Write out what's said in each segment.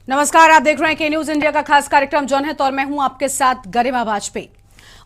नमस्कार, आप देख रहे हैं के न्यूज इंडिया का खास कार्यक्रम जनहित और मैं हूं आपके साथ गरिमा वाजपेयी।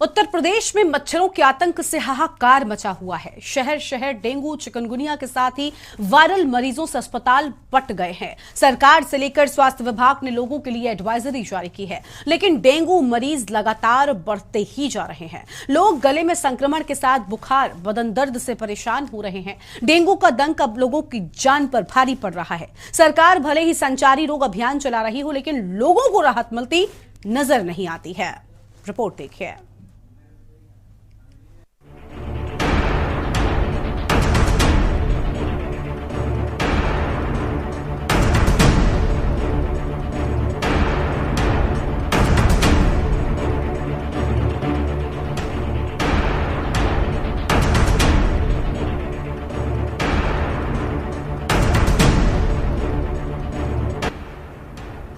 उत्तर प्रदेश में मच्छरों के आतंक से हाहाकार मचा हुआ है। शहर शहर डेंगू चिकनगुनिया के साथ ही वायरल मरीजों से अस्पताल पट गए हैं। सरकार से लेकर स्वास्थ्य विभाग ने लोगों के लिए एडवाइजरी जारी की है, लेकिन डेंगू मरीज लगातार बढ़ते ही जा रहे हैं। लोग गले में संक्रमण के साथ बुखार, बदन दर्द से परेशान हो रहे हैं। डेंगू का डंक अब लोगों की जान पर भारी पड़ रहा है। सरकार भले ही संचारी रोग अभियान चला रही हो, लेकिन लोगों को राहत मिलती नजर नहीं आती है। रिपोर्ट देखिए।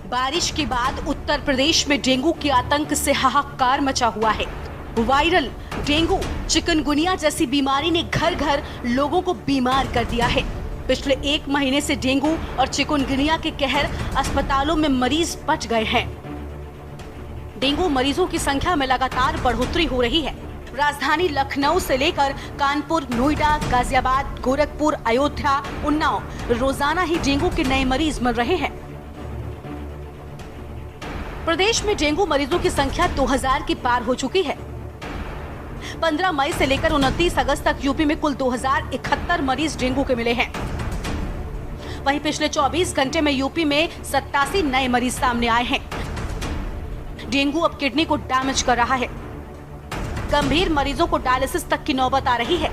बारिश के बाद उत्तर प्रदेश में डेंगू के आतंक से हाहाकार मचा हुआ है। वायरल डेंगू चिकनगुनिया जैसी बीमारी ने घर घर लोगों को बीमार कर दिया है। पिछले 1 महीने से डेंगू और चिकनगुनिया के कहर अस्पतालों में मरीज पट गए हैं। डेंगू मरीजों की संख्या में लगातार बढ़ोतरी हो रही है। राजधानी लखनऊ से लेकर कानपुर, नोएडा, गाजियाबाद, गोरखपुर, अयोध्या, उन्नाव रोजाना ही डेंगू के नए मरीज मिल रहे हैं। प्रदेश में डेंगू मरीजों की संख्या 2000 की पार हो चुकी है। 15 मई से लेकर 29 अगस्त तक यूपी में कुल 2071 मरीज डेंगू के मिले हैं। वहीं पिछले 24 घंटे में यूपी में 87 नए मरीज सामने आए हैं। डेंगू अब किडनी को डैमेज कर रहा है। गंभीर मरीजों को डायलिसिस तक की नौबत आ रही है।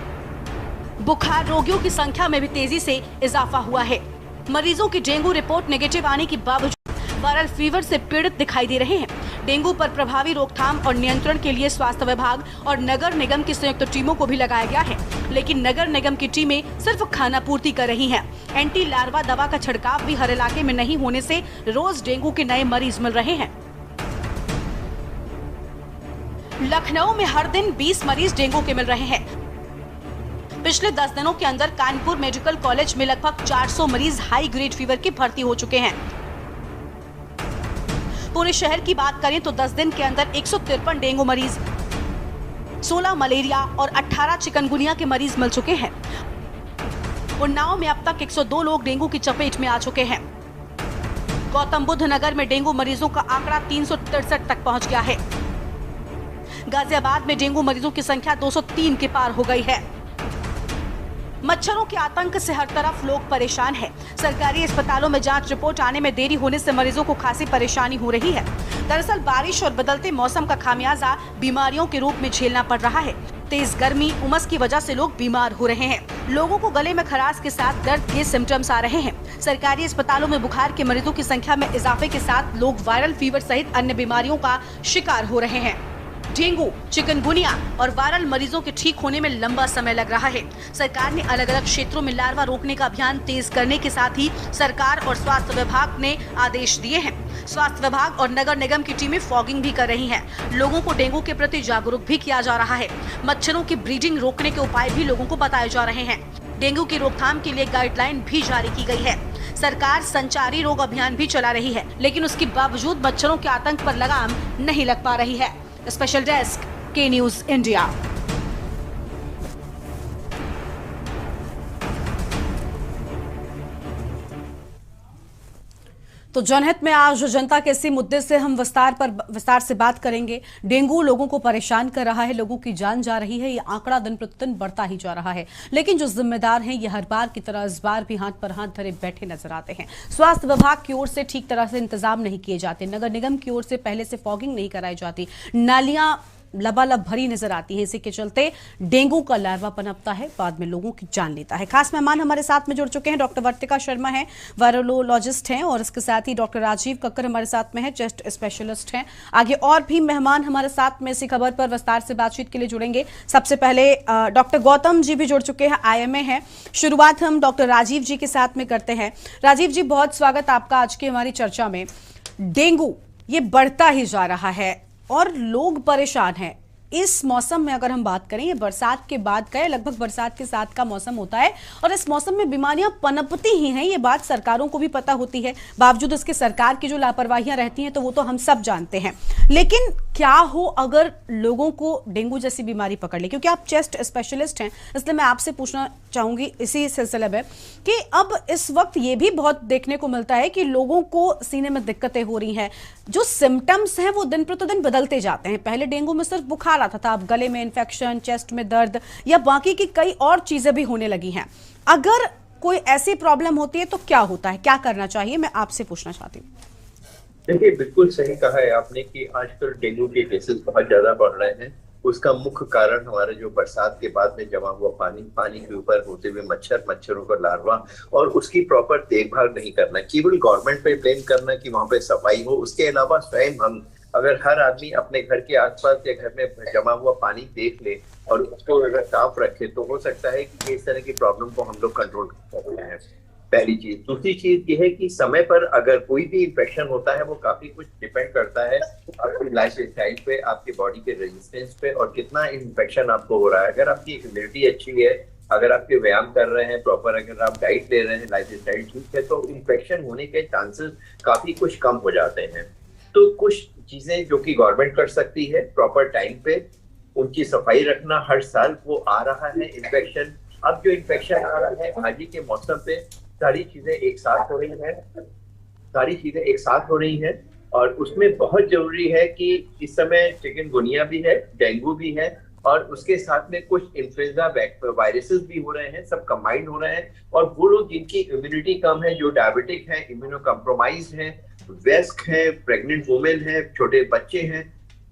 बुखार रोगियों की संख्या में भी तेजी से इजाफा हुआ है। मरीजों की डेंगू रिपोर्ट नेगेटिव आने के बावजूद वायरल फीवर से पीड़ित दिखाई दे रहे हैं। डेंगू पर प्रभावी रोकथाम और नियंत्रण के लिए स्वास्थ्य विभाग और नगर निगम की संयुक्त टीमों को भी लगाया गया है, लेकिन नगर निगम की टीमें सिर्फ खाना पूर्ति कर रही हैं। एंटी लार्वा दवा का छिड़काव भी हर इलाके में नहीं होने से रोज डेंगू के नए मरीज मिल रहे हैं। लखनऊ में हर दिन 20 मरीज डेंगू के मिल रहे हैं। पिछले 10 दिनों के अंदर कानपुर मेडिकल कॉलेज में लगभग 400 मरीज हाई ग्रेड फीवर के भर्ती हो चुके हैं। पूरे शहर की बात करें तो 10 दिन के अंदर 153 डेंगू मरीज, 16 मलेरिया और 18 चिकनगुनिया के मरीज मिल चुके हैं। उन्नाव में अब तक 102 लोग डेंगू की चपेट में आ चुके हैं। गौतम बुद्ध नगर में डेंगू मरीजों का आंकड़ा 363 तक पहुंच गया है। गाजियाबाद में डेंगू मरीजों की संख्या 203 के पार हो गई है। मच्छरों के आतंक से हर तरफ लोग परेशान हैं। सरकारी अस्पतालों में जांच रिपोर्ट आने में देरी होने से मरीजों को खासी परेशानी हो रही है। दरअसल बारिश और बदलते मौसम का खामियाजा बीमारियों के रूप में झेलना पड़ रहा है। तेज गर्मी, उमस की वजह से लोग बीमार हो रहे हैं। लोगों को गले में खराश के साथ दर्द के सिम्टम्स आ रहे हैं। सरकारी अस्पतालों में बुखार के मरीजों की संख्या में इजाफे के साथ लोग वायरल फीवर सहित अन्य बीमारियों का शिकार हो रहे हैं। डेंगू, चिकनगुनिया और वायरल मरीजों के ठीक होने में लंबा समय लग रहा है। सरकार ने अलग अलग क्षेत्रों में लार्वा रोकने का अभियान तेज करने के साथ ही सरकार और स्वास्थ्य विभाग ने आदेश दिए हैं। स्वास्थ्य विभाग और नगर निगम की टीमें फॉगिंग भी कर रही हैं। लोगों को डेंगू के प्रति जागरूक भी किया जा रहा है। मच्छरों की ब्रीडिंग रोकने के उपाय भी लोगों को बताए जा रहे हैं। डेंगू की रोकथाम के लिए गाइडलाइन भी जारी की गई है। सरकार संचारी रोग अभियान भी चला रही है, लेकिन उसके बावजूद मच्छरों के आतंक पर लगाम नहीं लग पा रही है। स्पेशल डेस्क, के न्यूज इंडिया। तो जनहित में आज जनता के इसी मुद्दे से हम विस्तार से बात करेंगे। डेंगू लोगों को परेशान कर रहा है, लोगों की जान जा रही है। ये आंकड़ा दिन प्रतिदिन बढ़ता ही जा रहा है, लेकिन जो जिम्मेदार हैं ये हर बार की तरह इस बार भी हाथ पर हाथ धरे बैठे नजर आते हैं। स्वास्थ्य विभाग की ओर से ठीक तरह से इंतजाम नहीं किए जाते। नगर निगम की ओर से पहले से फॉगिंग नहीं कराई जाती। नालियां लबालब भरी नजर आती है। इसी के चलते डेंगू का लार्वा पनपता है, बाद में लोगों की जान लेता है। खास मेहमान हमारे साथ में जुड़ चुके हैं। डॉक्टर वर्तिका शर्मा हैं, वायरोलॉजिस्ट हैं, और इसके साथ ही डॉक्टर राजीव कक्कर हमारे साथ में है, चेस्ट स्पेशलिस्ट हैं। आगे और भी मेहमान हमारे साथ में इसी खबर पर विस्तार से बातचीत के लिए जुड़ेंगे। सबसे पहले डॉक्टर गौतम जी भी जुड़ चुके हैं, IMA हैं। शुरुआत हम डॉक्टर राजीव जी के साथ में करते हैं। राजीव जी, बहुत स्वागत आपका आज की हमारी चर्चा में। डेंगू ये बढ़ता ही जा रहा है और लोग परेशान हैं। इस मौसम में अगर हम बात करें, ये बरसात के बाद का है, लगभग बरसात के साथ का मौसम होता है और इस मौसम में बीमारियां पनपती ही हैं, ये बात सरकारों को भी पता होती है। बावजूद इसके सरकार की जो लापरवाहियां रहती हैं तो वो तो हम सब जानते हैं। लेकिन क्या हो अगर लोगों को डेंगू जैसी बीमारी पकड़ ले, क्योंकि आप चेस्ट स्पेशलिस्ट हैं, इसलिए मैं आपसे पूछना चाहूंगी इसी सिलसिले में कि अब इस वक्त ये भी बहुत देखने को मिलता है कि लोगों को सीने में दिक्कतें हो रही हैं, जो सिम्टम्स हैं वो दिन प्रतिदिन बदलते जाते हैं। पहले डेंगू में सिर्फ बुखार आता था, अब गले में इन्फेक्शन, चेस्ट में दर्द या बाकी की कई और चीजें भी होने लगी हैं। अगर कोई ऐसी प्रॉब्लम होती है तो क्या होता है, क्या करना चाहिए, मैं आपसे पूछना चाहती हूँ। देखिए, बिल्कुल सही कहा है आपने कि आजकल डेंगू के केसेस बहुत ज्यादा बढ़ रहे हैं। उसका मुख्य कारण हमारे जो बरसात के बाद में जमा हुआ पानी के ऊपर होते हुए मच्छरों का लार्वा और उसकी प्रॉपर देखभाल नहीं करना। केवल गवर्नमेंट पे ब्लेम करना कि वहां पे सफाई हो, उसके अलावा स्वयं हम अगर हर आदमी अपने घर के आसपास या घर में जमा हुआ पानी देख ले और उसको अगर साफ रखे तो हो सकता है कि इस तरह की प्रॉब्लम को हम लोग कंट्रोल कर सकते हैं। पहली चीज। दूसरी चीज ये है कि समय पर अगर कोई भी इन्फेक्शन होता है वो काफी कुछ डिपेंड करता है आपकी लाइफ स्टाइल पे, आपकी बॉडी के रेजिस्टेंस पे और कितना इन्फेक्शन आपको हो रहा है। अगर आपकी इम्यूनिटी अच्छी है, अगर आपके व्यायाम कर रहे हैं प्रॉपर, अगर आप डाइट ले रहे हैं, लाइफ स्टाइल ठीक है, तो इन्फेक्शन होने के चांसेस काफी कुछ कम हो जाते हैं। तो कुछ चीजें जो कि गवर्नमेंट कर सकती है, प्रॉपर टाइम पे उनकी सफाई रखना। हर साल वो आ रहा है इन्फेक्शन। अब जो इन्फेक्शन आ रहा है हाल ही के मौसम पे सारी चीजें एक साथ हो रही हैं और उसमें बहुत जरूरी है कि इस समय चिकनगुनिया भी है, डेंगू भी है और उसके साथ में कुछ इन्फ्लुएंजा वायरसेस भी हो रहे हैं, सब कंबाइंड हो रहे हैं। और वो लोग जिनकी इम्यूनिटी कम है, जो डायबिटिक है, इम्यूनो कम्प्रोमाइज है, वयस्क है, प्रेग्नेंट वुमेन है, छोटे बच्चे हैं,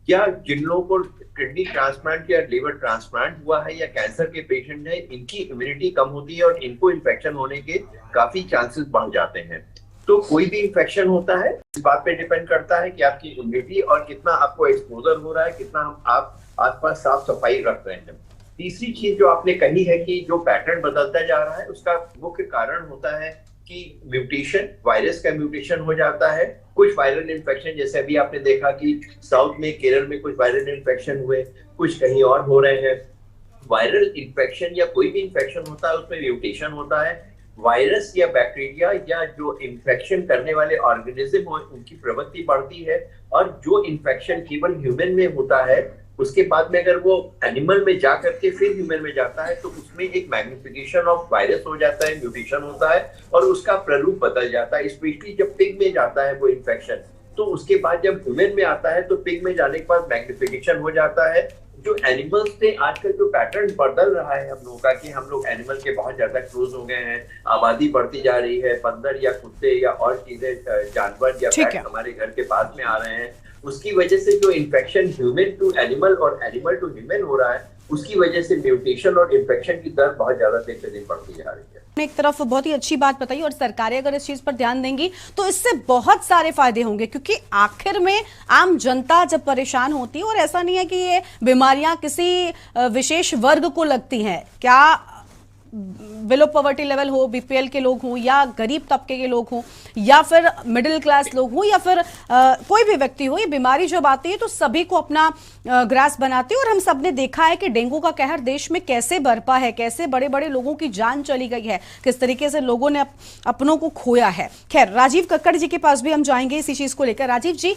या जिन लोगों को किडनी ट्रांसप्लांट या लिवर ट्रांसप्लांट हुआ है या कैंसर के पेशेंट है, इनकी इम्यूनिटी कम होती है और इनको इन्फेक्शन होने के काफी चांसेस बढ़ जाते हैं। तो कोई भी इन्फेक्शन होता है इस बात पे डिपेंड करता है कि आपकी इम्यूनिटी और कितना आपको एक्सपोजर हो रहा है, कितना आप आसपास साफ सफाई रख रहे हैं। तीसरी चीज जो आपने कही है कि जो पैटर्न बदलता जा रहा है, उसका मुख्य कारण होता है कि म्यूटेशन, वायरस का म्यूटेशन हो जाता है। कुछ वायरल इन्फेक्शन, जैसे अभी आपने देखा कि साउथ में, केरल में कुछ वायरल इन्फेक्शन हुए, कुछ कहीं और हो रहे हैं। वायरल इन्फेक्शन या कोई भी इन्फेक्शन होता है उसमें म्यूटेशन होता है। वायरस या बैक्टीरिया या जो इन्फेक्शन करने वाले ऑर्गेनिज्म हो उनकी प्रवृत्ति बढ़ती है और जो इन्फेक्शन केवल ह्यूमन में होता है उसके बाद में अगर वो एनिमल में जा करके फिर ह्यूमन में जाता है तो उसमें एक मैग्निफिकेशन ऑफ वायरस हो जाता है, म्यूटेशन होता है और उसका प्ररूप बदल जाता है। स्पेशली जब पिग में जाता है वो इन्फेक्शन, तो उसके बाद जब ह्यूमन में आता है तो पिग में जाने के बाद मैग्निफिकेशन हो जाता है। जो एनिमल्स थे, आजकल जो पैटर्न बदल रहा है हम लोगों का कि हम लोग एनिमल के बहुत ज्यादा क्लोज हो गए हैं, आबादी बढ़ती जा रही है, बंदर या कुत्ते या और चीजें, जानवर या पेट हमारे घर के पास में आ रहे हैं, उसकी वजह से जो इन्फेक्शन ह्यूमन टू एनिमल और एनिमल टू ह्यूमन हो रहा है, उसकी वजह से म्यूटेशन और इन्फेक्शन की दर बहुत ज्यादा दिन पे दिन बढ़ती जा रही है। एक तरफ बहुत ही अच्छी बात बताई और सरकारें अगर इस चीज पर ध्यान देंगी तो इससे बहुत सारे फायदे होंगे, क्योंकि आखिर में आम जनता जब परेशान होती है, और ऐसा नहीं है कि ये बीमारियां किसी विशेष वर्ग को लगती हैं, क्या बिलो पॉवर्टी लेवल हो, बीपीएल के लोग हों या गरीब तबके के लोग हों या फिर मिडिल क्लास लोग हों या फिर कोई भी व्यक्ति हो, ये बीमारी जब आती है तो सभी को अपना ग्रास बनाती है। और हम सब ने देखा है कि डेंगू का कहर देश में कैसे बरपा है, कैसे बड़े बड़े लोगों की जान चली गई है, किस तरीके से लोगों ने अपनों को खोया है। खैर, राजीव कक्कड़ जी के पास भी हम जाएंगे इसी चीज को लेकर। राजीव जी,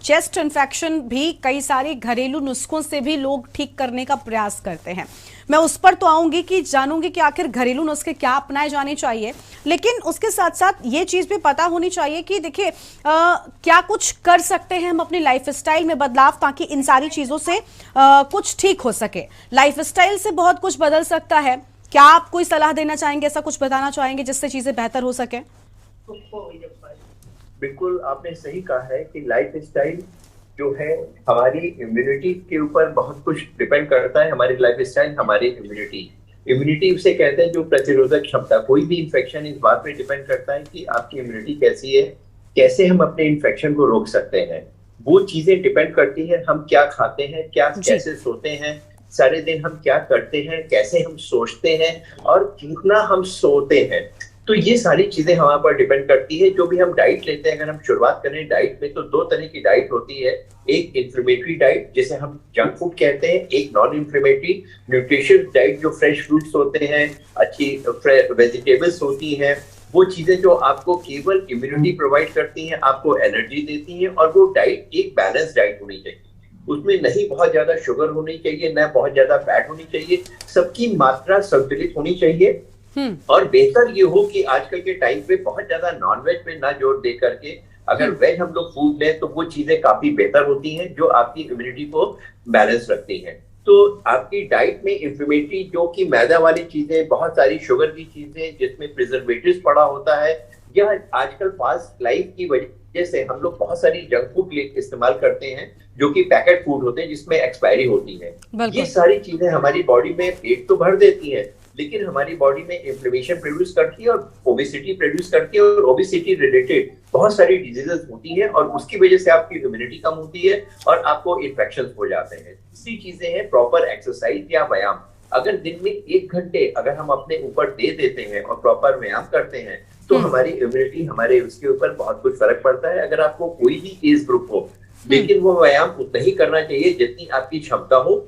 चेस्ट इन्फेक्शन भी कई सारे घरेलू नुस्खों से भी लोग ठीक करने का प्रयास करते हैं, मैं उस पर तो आऊंगी कि जानूंगी कि आखिर घरेलू नुस्खे क्या अपनाए जाने चाहिए, लेकिन उसके साथ साथ ये चीज भी पता होनी चाहिए कि देखिए क्या कुछ कर सकते हैं हम अपनी लाइफस्टाइल में बदलाव ताकि इन सारी चीजों से कुछ ठीक हो सके। लाइफस्टाइल से बहुत कुछ बदल सकता है, क्या आप कोई सलाह देना चाहेंगे, ऐसा कुछ बताना चाहेंगे जिससे चीजें बेहतर हो सके? बिल्कुल, आपने सही कहा है कि लाइफ स्टाइल जो है हमारी इम्यूनिटी के ऊपर बहुत कुछ डिपेंड करता है। हमारी लाइफ स्टाइल, हमारी इम्यूनिटी उसे कहते हैं जो प्रतिरोधक क्षमता। कोई भी इन्फेक्शन इस बात पे डिपेंड करता है कि आपकी इम्यूनिटी कैसी है, कैसे हम अपने इन्फेक्शन को रोक सकते हैं। वो चीजें डिपेंड करती है हम क्या खाते हैं, कैसे सोते हैं, सारे दिन हम क्या करते हैं, कैसे हम सोचते हैं और कितना हम सोते हैं। तो ये सारी चीजें हमारे पर डिपेंड करती है। जो भी हम डाइट लेते हैं, अगर हम शुरुआत करें डाइट में, तो दो तरह की डाइट होती है। एक इन्फ्लेमेटरी डाइट जिसे हम जंक फूड कहते हैं, एक नॉन इन्फ्लेमेटरी न्यूट्रिशियस डाइट जो फ्रेश फ्रूट्स होते हैं, अच्छी वेजिटेबल्स होती हैं, वो चीजें जो आपको केवल इम्यूनिटी प्रोवाइड करती हैं, आपको एनर्जी देती हैं। और वो डाइट एक बैलेंस डाइट होनी चाहिए, उसमें नहीं बहुत ज्यादा शुगर होनी चाहिए, न बहुत ज्यादा फैट होनी चाहिए, सबकी मात्रा संतुलित होनी चाहिए। और बेहतर ये हो कि आजकल के टाइम पे बहुत ज्यादा नॉनवेज पे ना जोर दे करके अगर वेज हम लोग फूड लें तो वो चीजें काफी बेहतर होती हैं, जो आपकी इम्यूनिटी को बैलेंस रखती हैं। तो आपकी डाइट में इंफ्लेमेटरी जो कि मैदा वाली चीजें, बहुत सारी शुगर की चीजें जिसमें प्रिजर्वेटिव्स पड़ा होता है, या आजकल फास्ट लाइफ की वजह से हम लोग बहुत सारी जंक फूड इस्तेमाल करते हैं जो कि पैकेट फूड होते हैं जिसमें एक्सपायरी होती है। ये सारी चीजें हमारी बॉडी में पेट तो भर देती हैं, लेकिन हमारी बॉडी में इन्फ्लेमेशन प्रोड्यूस करती है और ओबेसिटी प्रोड्यूस करती है, और ओबेसिटी रिलेटेड बहुत सारी डिजीजेस होती हैं, और उसकी वजह से आपकी इम्यूनिटी कम होती है और आपको इन्फेक्शन हो जाते हैं। तीसरी चीजें हैं प्रॉपर एक्सरसाइज या व्यायाम। अगर दिन में 1 घंटे अगर हम अपने ऊपर दे देते हैं और प्रॉपर व्यायाम करते हैं, तो हमारी इम्यूनिटी, हमारे उसके ऊपर बहुत कुछ फर्क पड़ता है। अगर आपको कोई भी एज ग्रुप हो, लेकिन वो व्यायाम उतना ही करना चाहिए जितनी आपकी क्षमता हो।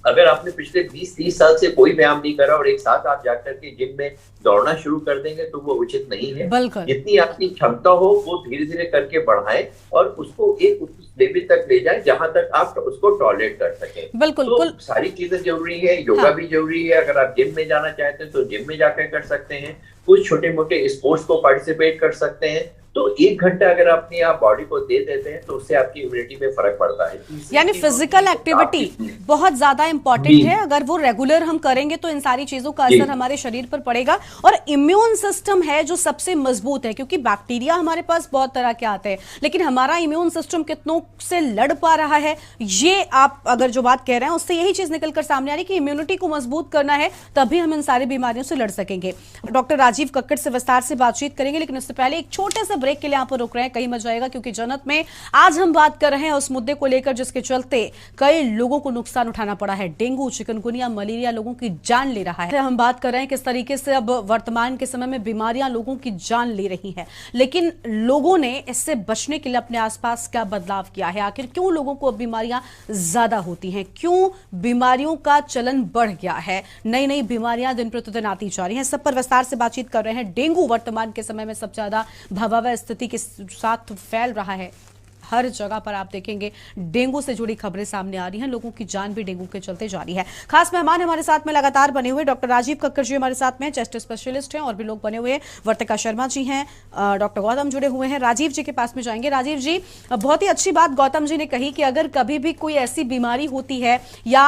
अगर आपने पिछले 20-30 साल से कोई व्यायाम नहीं करा और एक साथ आप जाकर के जिम में दौड़ना शुरू कर देंगे तो वो उचित नहीं है। जितनी आपकी क्षमता हो वो धीरे धीरे करके बढ़ाएं और उसको एक उस लेवल तक ले जाएं जहां तक आप उसको टॉलरेट कर सकें। बिल्कुल, तो सारी चीजें जरूरी है। योगा भी जरूरी है। अगर आप जिम में जाना चाहते हैं तो जिम में जाकर कर सकते हैं, कुछ छोटे मोटे स्पोर्ट्स को पार्टिसिपेट कर सकते हैं। तो 1 घंटा अगर अपनी आप बॉडी को दे देते हैं तो उससे आपकी इम्यूनिटी में फर्क पड़ता है। यानी फिजिकल एक्टिविटी बहुत ज्यादा इंपॉर्टेंट है। अगर वो रेगुलर हम करेंगे तो इन सारी चीजों का असर हमारे शरीर पर पड़ेगा। और इम्यून सिस्टम है जो सबसे मजबूत है, क्योंकि बैक्टीरिया हमारे पास बहुत तरह के आते हैं, लेकिन हमारा इम्यून सिस्टम कितनों से लड़ पा रहा है, ये आप अगर जो बात कह रहे हैं उससे यही चीज निकलकर सामने आ रही है कि इम्यूनिटी को मजबूत करना है, तभी हम इन सारी बीमारियों से लड़ सकेंगे। डॉक्टर राजीव कक्कड़ से विस्तार से बातचीत करेंगे, लेकिन उससे पहले एक छोटे से ब्रेक के लिए यहाँ पर रुक रहे हैं, कहीं मत जाएगा, क्योंकि जनत में आज हम बात कर रहे हैं उस मुद्दे को लेकर जिसके चलते कई लोगों को नुकसान उठाना पड़ा है। डेंगू, चिकनगुनिया, मलेरिया लोगों की जान ले रहा है। हम बात कर रहे हैं किस तरीके से अब वर्तमान के समय में बीमारियां लोगों की जान ले रही हैं, लेकिन लोगों ने इससे बचने के लिए अपने आसपास क्या बदलाव किया है? आखिर क्यों लोगों को अब बीमारियां ज्यादा होती हैं? क्यों बीमारियों का चलन बढ़ गया है? नई नई बीमारियां दिन प्रतिदिन आती जा रही हैं। सब पर विस्तार से बातचीत कर रहे हैं। डेंगू वर्तमान के समय में सबसे ज्यादा भयावह स्थिति के साथ फैल रहा है। हर जगह पर आप देखेंगे डेंगू से जुड़ी खबरें सामने आ रही हैं। लोगों की जान भी डेंगू के चलते जा रही है। खास मेहमान हमारे साथ में लगातार बने हुए डॉक्टर राजीव कक्कड़ जी हमारे साथ में, चेस्ट स्पेशलिस्ट हैं, और भी लोग बने हुए हैं। वर्तिका शर्मा जी हैं, डॉक्टर गौतम जुड़े हुए हैं। राजीव जी के पास में जाएंगे। राजीव जी, बहुत ही अच्छी बात गौतम जी ने कही कि अगर कभी भी कोई ऐसी बीमारी होती है या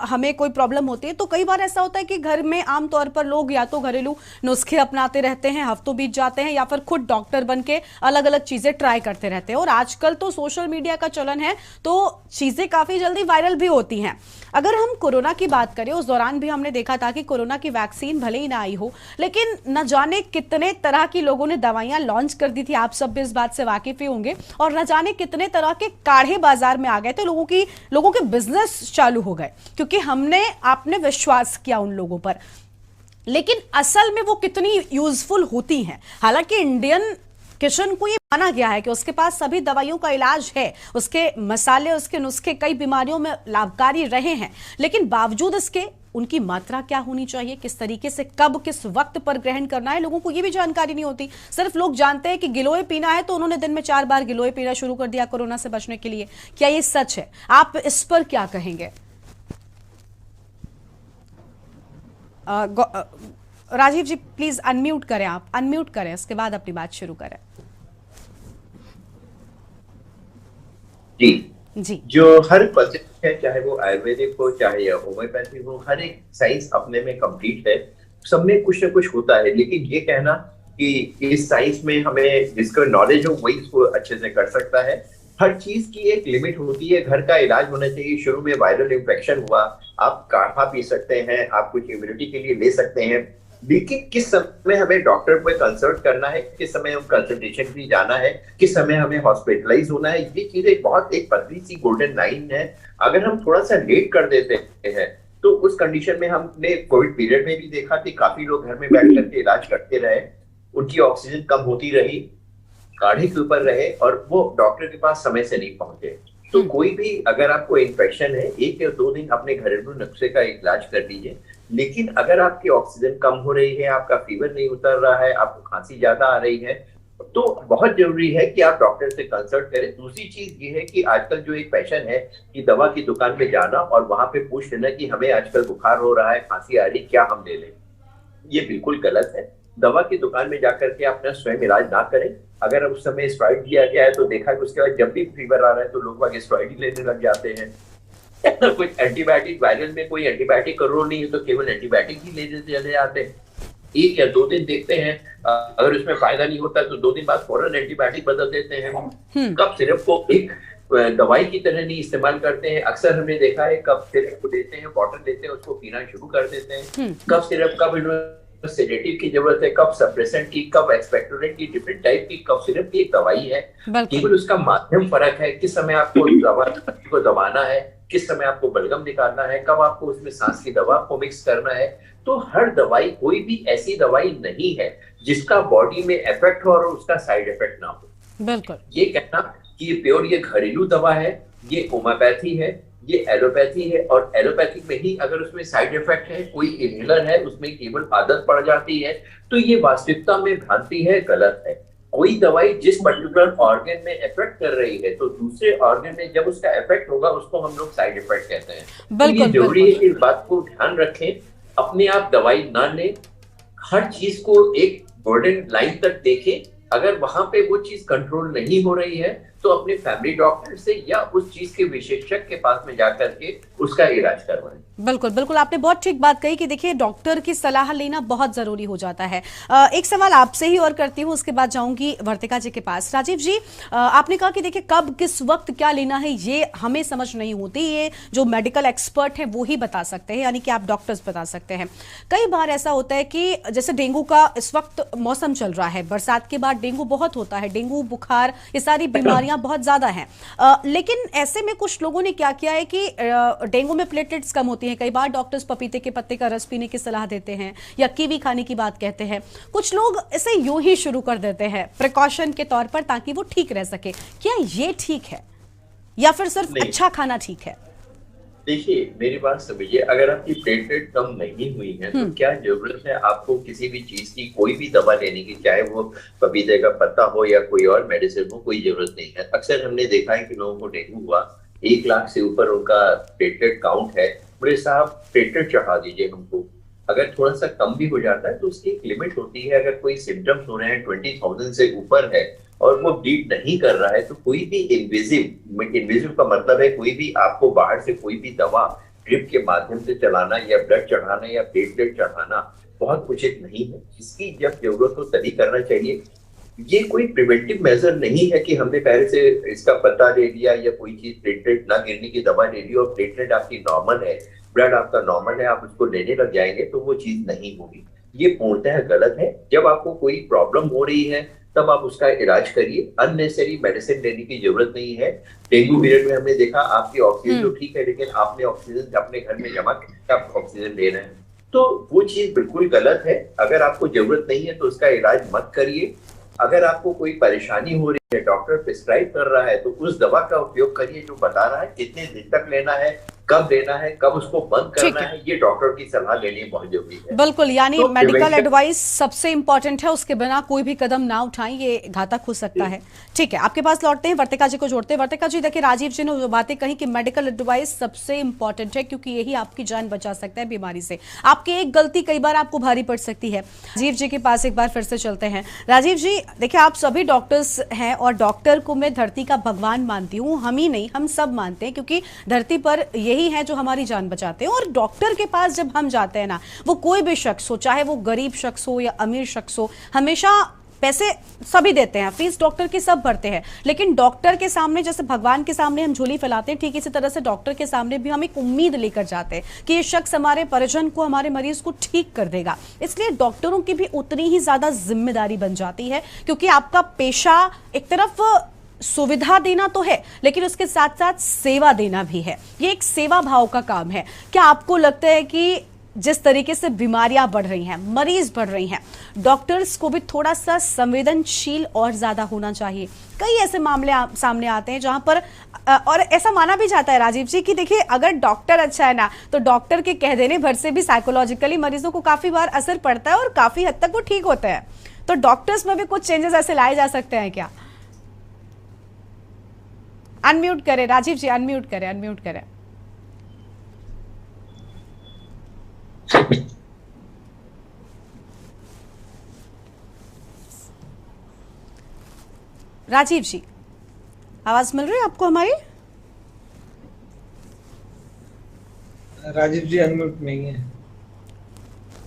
हमें कोई प्रॉब्लम होती है, तो कई बार ऐसा होता है कि घर में आमतौर पर लोग या तो घरेलू नुस्खे अपनाते रहते हैं, हफ्तों बीत जाते हैं, या फिर खुद डॉक्टर बन के अलग अलग चीजें ट्राई करते रहते हैं। और आजकल तो सोशल मीडिया का चलन है, तो चीजें काफी जल्दी वायरल भी होती हैं। अगर हम कोरोना की बात करें, उस दौरान भी हमने देखा था कि कोरोना की वैक्सीन भले ही ना आई हो, लेकिन न जाने कितने तरह की लोगों ने दवाइयां लॉन्च कर दी थी। आप सब भी इस बात से वाकिफ ही होंगे। और न जाने कितने तरह के काढ़े बाजार में आ गए थे, लोगों के बिजनेस चालू हो गए, क्योंकि आपने विश्वास किया उन लोगों पर। लेकिन असल में वो कितनी यूजफुल होती हैं? हालांकि इंडियन किचन को ये माना गया है कि उसके पास सभी दवाइयों का इलाज है, उसके मसाले, उसके नुस्खे कई बीमारियों में लाभकारी रहे हैं, लेकिन बावजूद इसके उनकी मात्रा क्या होनी चाहिए, किस तरीके से, कब, किस वक्त पर ग्रहण करना है, लोगों को ये भी जानकारी नहीं होती। सिर्फ लोग जानते हैं कि गिलोय पीना है, तो उन्होंने दिन में 4 बार गिलोय पीना शुरू कर दिया कोरोना से बचने के लिए। क्या ये सच है? आप इस पर क्या कहेंगे? राजीव जी प्लीज अनम्यूट करें, आप अनम्यूट करें, इसके बाद अपनी बात शुरू करें। जी, जो हर पद्धति है, चाहे वो आयुर्वेदिक हो चाहे होम्योपैथिक हो, हर एक साइंस अपने में कंप्लीट है, सब में कुछ ना कुछ होता है। लेकिन ये कहना कि इस साइंस में हमें जिसका नॉलेज हो वही इसको अच्छे से कर सकता है, हर चीज की एक लिमिट होती है। घर का इलाज होना चाहिए। शुरू में वायरल इन्फेक्शन हुआ, आप काढ़ा पी सकते हैं, आप कुछ इम्यूनिटी के लिए ले सकते हैं, लेकिन किस समय हमें डॉक्टर को कंसल्ट करना है, किस समय हम कंसल्टेशन के लिए जाना है, किस समय हमें हॉस्पिटलाइज होना है, ये चीजें बहुत एक पतली सी गोल्डन लाइन है। अगर हम थोड़ा सा लेट कर देते हैं तो उस कंडीशन में हमने कोविड पीरियड में भी देखा कि काफी लोग घर में बैठ करके इलाज करते रहे, उनकी ऑक्सीजन कम होती रही, काढ़े के ऊपर रहे और वो डॉक्टर के पास समय से नहीं पहुंचे। तो कोई भी अगर आपको इन्फेक्शन है, 1 या 2 दिन अपने घरेलू नुस्खे का इलाज कर लीजिए। लेकिन अगर आपकी ऑक्सीजन कम हो रही है, आपका फीवर नहीं उतर रहा है, आपको खांसी ज्यादा आ रही है, तो बहुत जरूरी है कि आप डॉक्टर से कंसल्ट करें। दूसरी चीज ये है कि आजकल जो एक फैशन है कि दवा की दुकान में जाना और वहां पे पूछ लेना कि हमें आजकल बुखार हो रहा है, खांसी आ रही, क्या हम ले लें, ये बिल्कुल गलत है। दवा की दुकान में जाकर के अपना स्वयं इलाज ना करें। अगर उस समय स्टेरॉइड दिया गया है तो देखा कि उसके बाद जब भी फीवर आ रहा है तो लोग बाग स्टेरॉइड ही लेने लग जाते हैं। कुछ एंटीबायोटिक, वायरल में कोई एंटीबायोटिक का रोल नहीं है तो केवल एंटीबायोटिक ही लेने चले जाते हैं। 1 या 2 दिन देखते हैं, अगर उसमें फायदा नहीं होता तो 2 दिन बाद फौरन एंटीबायोटिक बदल देते हैं। कफ सिरप को एक दवाई की तरह नहीं इस्तेमाल करते हैं। अक्सर हमने देखा है कफ सिरप को देते हैं, बॉटल देते हैं, उसको पीना शुरू कर देते हैं। कफ सिरप कब सेडेटिव की जरूरत है, कब सप्रेसेंट की, कब एक्सपेक्टोरेंट की, डिफरेंट टाइप की कफ सिरप की एक दवाई है। केवल उसका माध्यम फर्क है, किस समय आपको दवा को दबाना है, किस समय आपको बलगम निकालना है, कब आपको उसमें सांस की दवा को मिक्स करना है। तो हर दवाई, कोई भी ऐसी दवाई नहीं है जिसका बॉडी में इफेक्ट हो और उसका साइड इफेक्ट ना हो। बिल्कुल। ये कहना कि ये प्योर ये घरेलू दवा है, ये होम्योपैथी है, ये एलोपैथी है, और एलोपैथिक में ही अगर उसमें साइड इफेक्ट है, कोई इनहेलर है, उसमें केवल आदत पड़ जाती है, तो ये वास्तविकता में भ्रांति है, गलत है। कोई दवाई जिस पर्टिकुलर ऑर्गन में इफेक्ट कर रही है तो दूसरे ऑर्गन में जब उसका इफेक्ट होगा उसको हम लोग साइड इफेक्ट कहते हैं। तो ये जरूरी है कि इस बात को ध्यान रखें, अपने आप दवाई ना लें, हर चीज को एक बॉर्डर लाइन तक देखें। अगर वहां पे वो चीज कंट्रोल नहीं हो रही है तो अपने फैमिली डॉक्टर से या उस चीज के विशेषज्ञ के पास में जाकर के उसका इलाज करवाएं। बिल्कुल बिल्कुल, आपने बहुत ठीक बात कही कि देखिए डॉक्टर की सलाह लेना बहुत जरूरी हो जाता है। एक सवाल आपसे ही और करती हूँ, उसके बाद जाऊंगी वर्तिका जी के पास। राजीव जी, आपने कहा कि देखिए कब किस वक्त क्या लेना है ये हमें समझ नहीं होती, ये जो मेडिकल एक्सपर्ट है वो ही बता सकते हैं, यानी कि आप डॉक्टर्स बता सकते हैं। कई बार ऐसा होता है कि जैसे डेंगू का इस वक्त मौसम चल रहा है, बरसात के बाद डेंगू बहुत होता है, डेंगू बुखार ये सारी बीमारियां बहुत ज्यादा हैं। लेकिन ऐसे में कुछ लोगों ने क्या किया है कि डेंगू में प्लेटलेट्स कम होती हैं, कई बार डॉक्टर्स पपीते के पत्ते का रस पीने की सलाह देते हैं या कीवी खाने की बात कहते हैं। कुछ लोग इसे यूं ही शुरू कर देते हैं प्रिकॉशन के तौर पर ताकि वो ठीक रह सके। क्या ये ठीक है या फिर सिर्फ अच्छा खाना ठीक है? देखिए मेरी बात समझिए, अगर आपकी प्लेटलेट कम नहीं हुई है तो क्या जरूरत है आपको किसी भी चीज की, कोई भी दवा लेने की, चाहे वो पपीते का पत्ता हो या कोई और मेडिसिन हो, कोई जरूरत नहीं है। अक्सर हमने देखा है कि लोगों को डेंगू हुआ, 1 लाख से ऊपर उनका प्लेटलेट काउंट है, बोले साहब प्लेटलेट चढ़ा दीजिए हमको। अगर थोड़ा सा कम भी हो जाता है तो उसकी एक लिमिट होती है। अगर कोई सिम्टम्स हो रहे हैं 20,000 से ऊपर है और वो ब्लीड नहीं कर रहा है तो कोई भी इन्वेजिव का मतलब है कोई भी आपको बाहर से कोई भी दवा ड्रिप के माध्यम से चलाना या ब्लड चढ़ाना या प्लेटलेट चढ़ाना बहुत उचित नहीं है। इसकी जब जरूरत हो तभी करना चाहिए। ये कोई प्रिवेंटिव मेजर नहीं है कि हमने पहले से इसका पत्ता ले लिया या कोई चीज प्लेटलेट ना गिरने की दवा ले ली और प्लेटलेट आपकी नॉर्मल है, ब्लड आपका नॉर्मल है, आप उसको लेने लग जाएंगे तो वो चीज नहीं होगी। ये पूर्णतः गलत है। जब आपको कोई प्रॉब्लम हो रही है तब आप उसका इलाज करिए, अननेसेसरी मेडिसिन लेने की जरूरत नहीं है। डेंगू पीरियड में हमने देखा आपकी ऑक्सीजन तो ठीक है लेकिन आपने ऑक्सीजन अपने घर में जमा करके आप ऑक्सीजन ले रहे हैं, तो वो चीज बिल्कुल गलत है। अगर आपको जरूरत नहीं है तो उसका इलाज मत करिए। अगर आपको कोई परेशानी हो रही है, डॉक्टर प्रिस्क्राइब कर रहा है तो उस दवा का उपयोग करिए जो बता रहा है, कितने दिन तक लेना है, कब लेना है, कब उसको बंद करना है, ये डॉक्टर की सलाह लेनी बहुत जरूरी है। बिल्कुल, यानी तो मेडिकल एडवाइस सबसे इंपॉर्टेंट है, उसके बिना कोई भी कदम ना उठाएं, ये घातक हो सकता है। ठीक है, आपके पास लौटते हैं, वर्तिका जी को जोड़ते हैं। वर्तिका जी, देखिए राजीव जी ने जो बातें कही कि मेडिकल एडवाइस सबसे इंपॉर्टेंट है क्योंकि यही आपकी जान बचा सकता है बीमारी से। आपकी एक गलती कई बार आपको भारी पड़ सकती है। राजीव जी के पास एक बार फिर से चलते हैं। राजीव जी, देखिए आप सभी डॉक्टर्स हैं और डॉक्टर को मैं धरती का भगवान मानती हूँ, हम ही नहीं हम सब मानते हैं क्योंकि धरती पर यही है जो हमारी जान बचाते हैं। और डॉक्टर के पास जब हम जाते हैं ना, वो कोई भी शख्स हो, चाहे वो गरीब शख्स हो या अमीर शख्स हो, हमेशा पैसे सभी देते हैं, फीस डॉक्टर की सब भरते हैं, लेकिन डॉक्टर के सामने जैसे भगवान के सामने हम झोली फैलाते हैं, ठीक इसी तरह से डॉक्टर के सामने भी हम एक उम्मीद लेकर जाते हैं कि ये शख्स हमारे परिजन को, हमारे मरीज को ठीक कर देगा। इसलिए डॉक्टरों की भी उतनी ही ज्यादा जिम्मेदारी बन जाती है क्योंकि आपका पेशा एक तरफ सुविधा देना तो है लेकिन उसके साथ साथ सेवा देना भी है। ये एक सेवा भाव का काम है। क्या आपको लगता है कि जिस तरीके से बीमारियां बढ़ रही हैं, मरीज बढ़ रही हैं, डॉक्टर्स को भी थोड़ा सा संवेदनशील और ज्यादा होना चाहिए। कई ऐसे मामले सामने आते हैं जहां पर और ऐसा माना भी जाता है राजीव जी कि देखिए अगर डॉक्टर अच्छा है ना तो डॉक्टर के कह देने भर से भी साइकोलॉजिकली मरीजों को काफी बार असर पड़ता है और काफी हद तक वो ठीक होते हैं। तो डॉक्टर्स में भी कुछ चेंजेस ऐसे लाए जा सकते हैं क्या? अनम्यूट करें राजीव जी, अनम्यूट करें। राजीव जी, आवाज मिल रही है आपको हमारी? राजीव जी अनम्यूट नहीं है।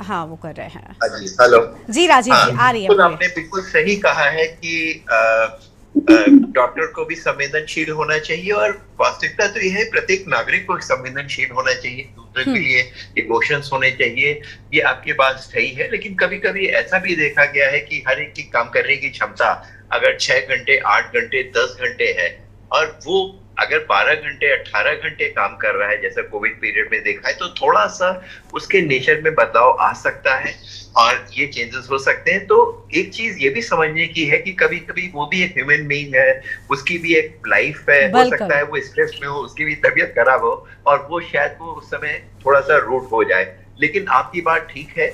हाँ वो कर रहे हैं। जी हेलो जी राजीव जी आ रही है। आपने बिल्कुल सही कहा है कि डॉक्टर को भी संवेदनशील होना चाहिए और वास्तविकता तो यह है प्रत्येक नागरिक को संवेदनशील होना चाहिए, दूसरे के लिए इमोशंस होने चाहिए। ये आपकी बात सही है, लेकिन कभी कभी ऐसा भी देखा गया है कि हर एक की काम करने की क्षमता अगर 6 घंटे 8 घंटे 10 घंटे है और वो अगर 12 घंटे 18 घंटे काम कर रहा है जैसा कोविड पीरियड में देखा है, तो थोड़ा सा उसके नेचर में बदलाव आ सकता है और ये चेंजेस हो सकते हैं। तो एक चीज ये भी समझने की है कि कभी कभी वो भी एक ह्यूमन बीइंग है, उसकी भी एक लाइफ है, हो सकता है वो स्ट्रेस में हो, उसकी भी तबीयत खराब हो और वो शायद वो उस समय थोड़ा सा रूड हो जाए। लेकिन आपकी बात ठीक है,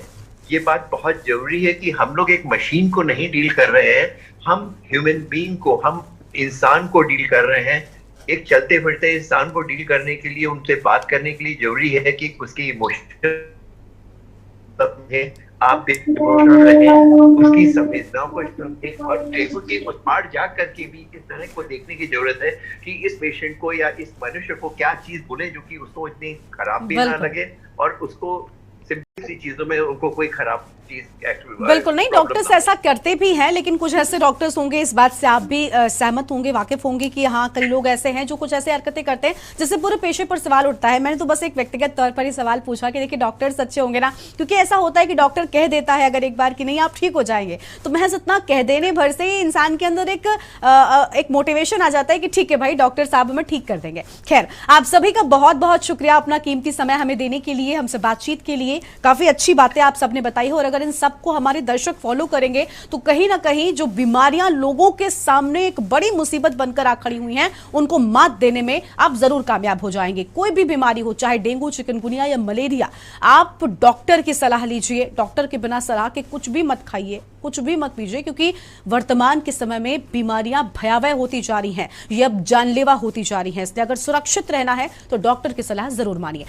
ये बात बहुत जरूरी है कि हम लोग एक मशीन को नहीं डील कर रहे हैं, हम ह्यूमन बीइंग को, हम इंसान को डील कर रहे हैं। एक चलते फिरते इंसान को डील करने के लिए, उनसे बात करने के लिए जरूरी है कि उसकी इमोशन आप इमोशनल रहे, उसकी संवेदनाओं को समझें और टेबल के उस पार जा करके भी इस तरह को देखने की जरूरत है कि इस पेशेंट को या इस मनुष्य को क्या चीज बोले जो कि उसको इतनी खराब भी ना लगे और उसको सिंपल सी चीजों में उनको कोई खराब चीज बिल्कुल नहीं। डॉक्टर्स ऐसा करते भी हैं, लेकिन कुछ ऐसे डॉक्टर्स होंगे, इस बात से आप भी सहमत होंगे, वाकिफ होंगे कि हाँ कई लोग ऐसे हैं जो कुछ ऐसे हरकतें करते हैं जिससे पूरे पेशे पर सवाल उठता है। मैंने तो बस एक व्यक्तिगत तौर पर ही सवाल पूछा कि देखिए डॉक्टर्स अच्छे होंगे ना, क्योंकि ऐसा होता है कि डॉक्टर कह देता है अगर एक बार कि नहीं आप ठीक हो जाएंगे, तो महज इतना कह देने भर से ही इंसान के अंदर एक मोटिवेशन आ जाता है कि ठीक है भाई डॉक्टर साहब हमें ठीक कर देंगे। खैर, आप सभी का बहुत बहुत शुक्रिया अपना कीमती समय हमें देने के लिए, हमसे बातचीत के लिए। काफी अच्छी बातें आप सबने बताई हो और अगर इन सबको हमारे दर्शक फॉलो करेंगे तो कहीं ना कहीं जो बीमारियां लोगों के सामने एक बड़ी मुसीबत बनकर आ खड़ी हुई हैं उनको मात देने में आप जरूर कामयाब हो जाएंगे। कोई भी बीमारी हो, चाहे डेंगू, चिकनगुनिया या मलेरिया, आप डॉक्टर की सलाह लीजिए। डॉक्टर के बिना सलाह के कुछ भी मत खाइए, कुछ भी मत पीजिए, क्योंकि वर्तमान के समय में बीमारियां भयावह होती जा रही हैं, ये अब जानलेवा होती जा रही हैं। इसलिए अगर सुरक्षित रहना है तो डॉक्टर की सलाह जरूर मानिए।